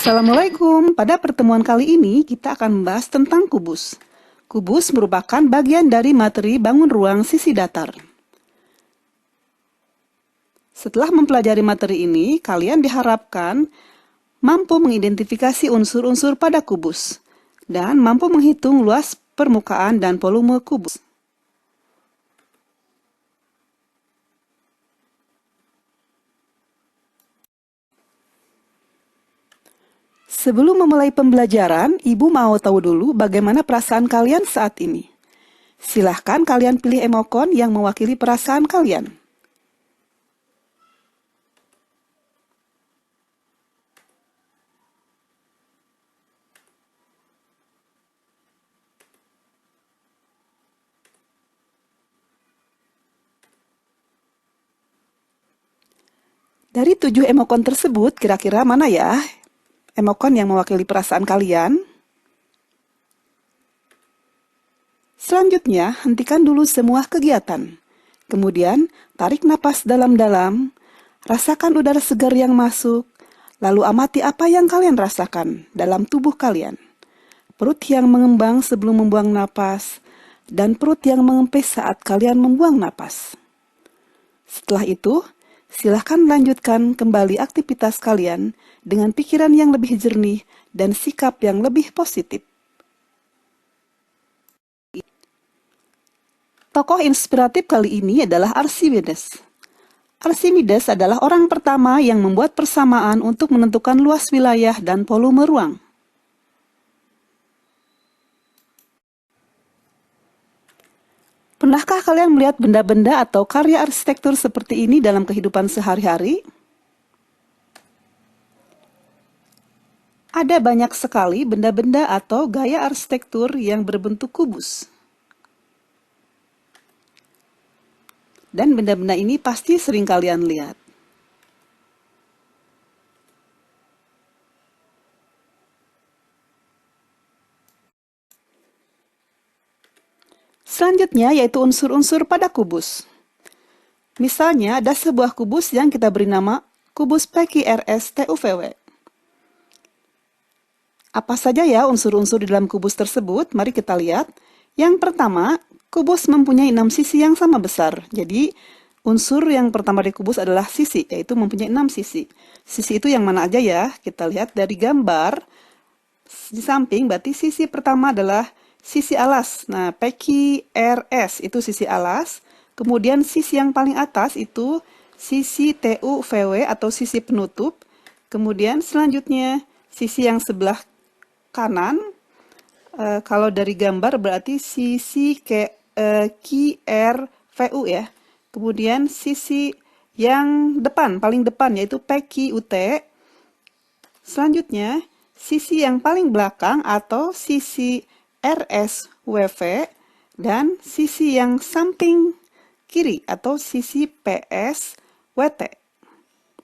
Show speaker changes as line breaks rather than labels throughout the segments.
Assalamualaikum. Pada pertemuan kali ini kita akan membahas tentang kubus. Kubus merupakan bagian dari materi bangun ruang sisi datar. Setelah mempelajari materi ini, kalian diharapkan mampu mengidentifikasi unsur-unsur pada kubus dan mampu menghitung luas permukaan dan volume kubus. Sebelum memulai pembelajaran, Ibu mau tahu dulu bagaimana perasaan kalian saat ini. Silahkan kalian pilih emokon yang mewakili perasaan kalian. Dari 7 emokon tersebut, kira-kira mana ya emokon yang mewakili perasaan kalian? Selanjutnya, hentikan dulu semua kegiatan. Kemudian, tarik napas dalam-dalam, rasakan udara segar yang masuk, lalu amati apa yang kalian rasakan dalam tubuh kalian. Perut yang mengembang sebelum membuang napas, dan perut yang mengempis saat kalian membuang napas. Setelah itu, silahkan lanjutkan kembali aktivitas kalian dengan pikiran yang lebih jernih dan sikap yang lebih positif. Tokoh inspiratif kali ini adalah Archimedes. Archimedes adalah orang pertama yang membuat persamaan untuk menentukan luas wilayah dan volume ruang. Pernahkah kalian melihat benda-benda atau karya arsitektur seperti ini dalam kehidupan sehari-hari? Ada banyak sekali benda-benda atau gaya arsitektur yang berbentuk kubus. Dan benda-benda ini pasti sering kalian lihat. Selanjutnya yaitu unsur-unsur pada kubus. Misalnya ada sebuah kubus yang kita beri nama kubus PQRS-TUVW. Apa saja ya unsur-unsur di dalam kubus tersebut? Mari kita lihat. Yang pertama, kubus mempunyai 6 sisi yang sama besar. Jadi, unsur yang pertama di kubus adalah sisi, yaitu mempunyai 6 sisi. Sisi itu yang mana aja ya? Kita lihat dari gambar di samping, berarti sisi pertama adalah sisi alas. Nah, PQRS itu sisi alas. Kemudian sisi yang paling atas itu sisi TUVW atau sisi penutup. Kemudian selanjutnya sisi yang sebelah kanan, kalau dari gambar berarti sisi QRVU ya. Kemudian sisi yang depan, paling depan yaitu PQUT. Selanjutnya sisi yang paling belakang atau sisi RSWV dan sisi yang samping kiri atau sisi PSWT.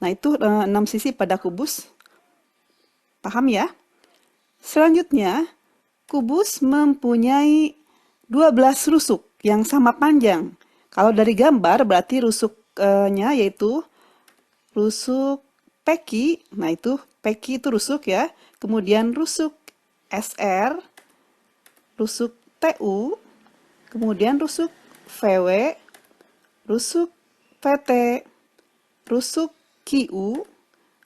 Nah, itu 6 sisi pada kubus. Paham ya? Selanjutnya, kubus mempunyai 12 rusuk yang sama panjang. Kalau dari gambar berarti rusuknya yaitu rusuk PQ. Nah, itu PQ itu rusuk ya. Kemudian rusuk SR, rusuk TU, kemudian rusuk VW, rusuk VT, rusuk QU,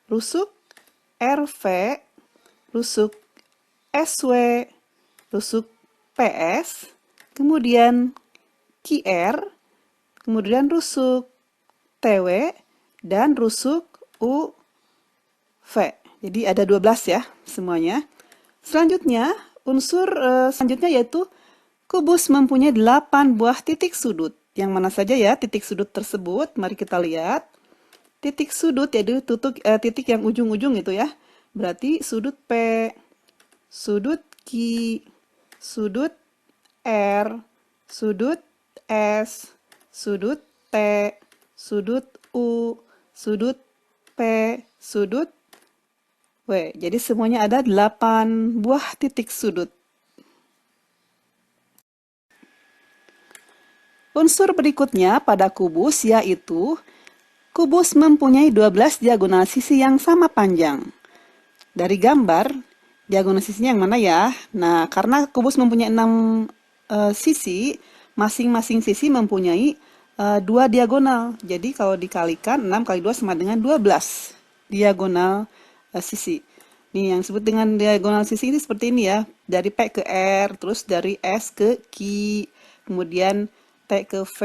rusuk RV, rusuk SW, rusuk PS, kemudian QR, kemudian rusuk TW, dan rusuk UV. Jadi ada 12 ya semuanya. Selanjutnya, unsur selanjutnya yaitu kubus mempunyai 8 buah titik sudut. Yang mana saja ya titik sudut tersebut? Mari kita lihat. Titik sudut yaitu titik yang ujung-ujung itu ya. Berarti sudut P, sudut Q, sudut R, sudut S, sudut T, sudut U, sudut P, sudut W. Jadi semuanya ada 8 buah titik sudut. Unsur berikutnya pada kubus yaitu kubus mempunyai 12 diagonal sisi yang sama panjang. dari gambar, diagonal sisinya yang mana ya? Nah, karena kubus mempunyai 6 sisi, masing-masing sisi mempunyai 2 diagonal. Jadi kalau dikalikan 6 kali 2 sama dengan 12 diagonal sisi. Nih yang disebut dengan diagonal sisi ini seperti ini ya. Dari P ke R, terus dari S ke Q, kemudian T ke V,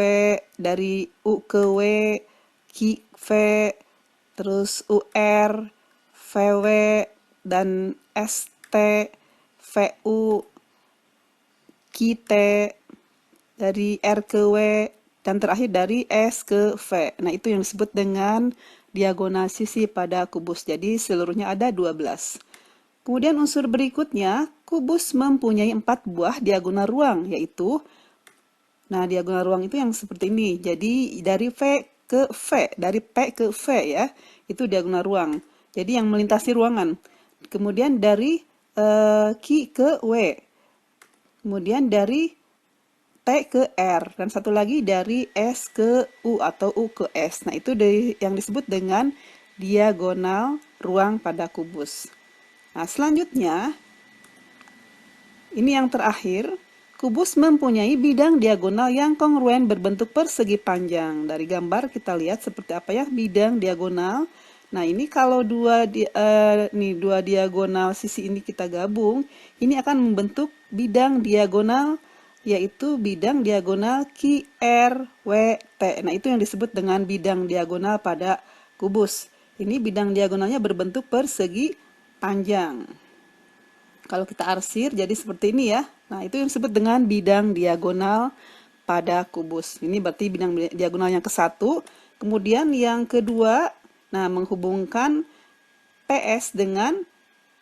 dari U ke W, Q V, terus UR, VW, dan ST, VU, QT, dari R ke W, dan terakhir dari S ke V. Nah, itu yang disebut dengan diagonal sisi pada kubus. Jadi, seluruhnya ada 12. Kemudian unsur berikutnya, kubus mempunyai 4 buah diagonal ruang, yaitu, nah diagonal ruang itu yang seperti ini. Jadi, dari V ke V, dari P ke V ya, itu diagonal ruang. Jadi, yang melintasi ruangan. Kemudian dari Q ke W. Kemudian dari T ke R, dan satu lagi dari S ke U atau U ke S. Nah, itu yang disebut dengan diagonal ruang pada kubus. Nah, selanjutnya, ini yang terakhir, kubus mempunyai bidang diagonal yang kongruen berbentuk persegi panjang. Dari gambar kita lihat seperti apa ya bidang diagonal. Nah, ini kalau dua diagonal sisi ini kita gabung, ini akan membentuk bidang diagonal, yaitu bidang diagonal QRWT. Nah, itu yang disebut dengan bidang diagonal pada kubus. Ini bidang diagonalnya berbentuk persegi panjang. Kalau kita arsir jadi seperti ini ya. Nah, itu yang disebut dengan bidang diagonal pada kubus. Ini berarti bidang diagonal yang ke-1. Kemudian yang kedua, nah menghubungkan PS dengan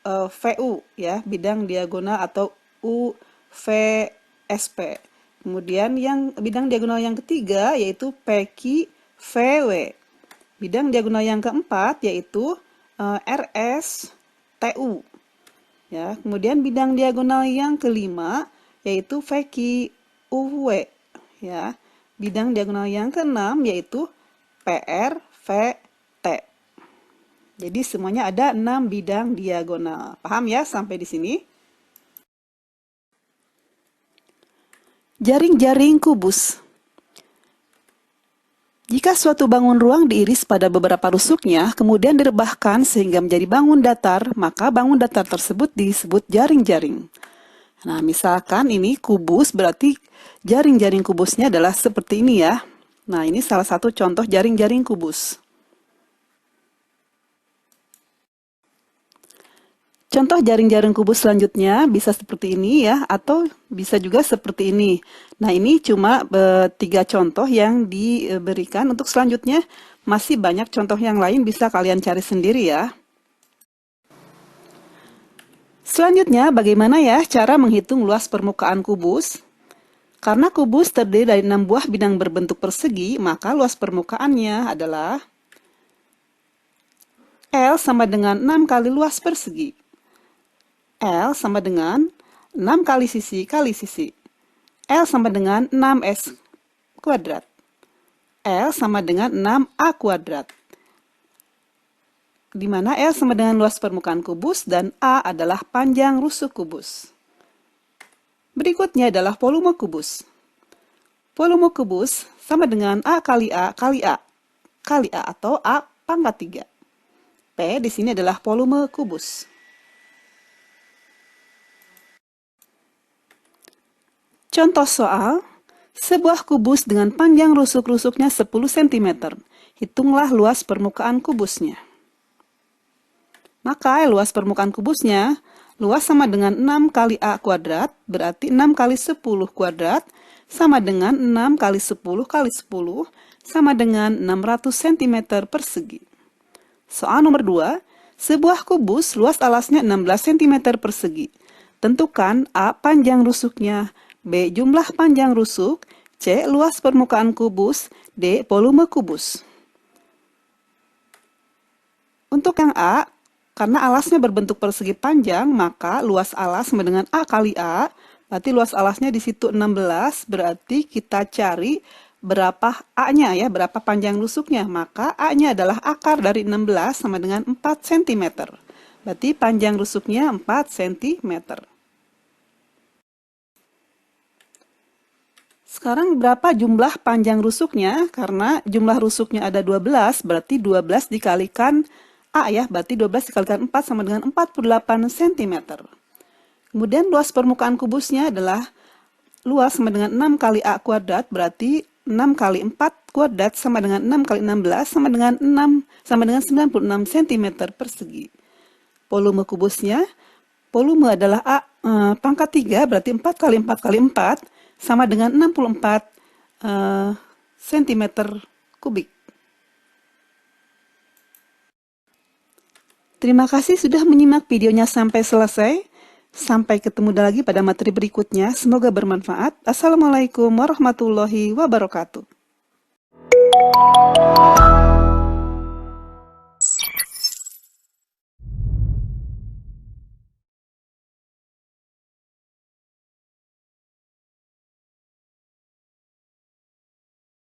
VU ya, bidang diagonal atau UVSP. Kemudian yang bidang diagonal yang ketiga yaitu PQ VW. Bidang diagonal yang keempat yaitu RSTU. Ya, kemudian bidang diagonal yang kelima yaitu VQ UW. Ya, bidang diagonal yang keenam yaitu PRVT. Jadi semuanya ada 6 bidang diagonal. Paham ya sampai di sini? Jaring-jaring kubus. Jika suatu bangun ruang diiris pada beberapa rusuknya, kemudian direbahkan sehingga menjadi bangun datar, maka bangun datar tersebut disebut jaring-jaring. Nah, misalkan ini kubus, berarti jaring-jaring kubusnya adalah seperti ini ya. Nah, ini salah satu contoh jaring-jaring kubus. Contoh jaring-jaring kubus selanjutnya bisa seperti ini ya, atau bisa juga seperti ini. Nah, ini cuma 3 contoh yang diberikan. Untuk selanjutnya masih banyak contoh yang lain, bisa kalian cari sendiri ya. Selanjutnya, bagaimana ya cara menghitung luas permukaan kubus? Karena kubus terdiri dari 6 buah bidang berbentuk persegi, maka luas permukaannya adalah L sama dengan 6 kali luas persegi. L sama dengan 6 kali sisi kali sisi. L sama dengan 6S kuadrat. L sama dengan 6A kuadrat. Di mana L sama dengan luas permukaan kubus dan A adalah panjang rusuk kubus. Berikutnya adalah volume kubus. Volume kubus sama dengan A kali A kali A kali A atau A pangkat 3. P di sini adalah volume kubus. Contoh soal, sebuah kubus dengan panjang rusuk-rusuknya 10 cm. Hitunglah luas permukaan kubusnya. Maka luas permukaan kubusnya, luas sama dengan 6 kali A kuadrat, berarti 6 kali 10 kuadrat, sama dengan 6 kali 10 kali 10, sama dengan 600 cm persegi. Soal nomor 2, sebuah kubus luas alasnya 16 cm persegi. Tentukan A panjang rusuknya, B jumlah panjang rusuk, C luas permukaan kubus, D volume kubus. Untuk yang A, karena alasnya berbentuk persegi panjang, maka luas alas sama dengan A kali A, berarti luas alasnya di situ 16, berarti kita cari berapa A-nya ya, berapa panjang rusuknya. Maka A-nya adalah akar dari 16 sama dengan 4 cm. Berarti panjang rusuknya 4 cm. Sekarang berapa jumlah panjang rusuknya? Karena jumlah rusuknya ada 12, berarti 12 dikalikan A ya, berarti 12 dikalikan 4 sama dengan 48 cm. Kemudian luas permukaan kubusnya adalah luas sama dengan 6 kali A kuadrat, berarti 6 kali 4 kuadrat sama dengan 6 kali 16 sama dengan 96 cm persegi. Volume kubusnya, volume adalah A pangkat 3, berarti 4 kali 4 kali 4 sama dengan 64 cm kubik. Terima kasih sudah menyimak videonya sampai selesai. Sampai ketemu lagi pada materi berikutnya. Semoga bermanfaat. Assalamualaikum warahmatullahi wabarakatuh.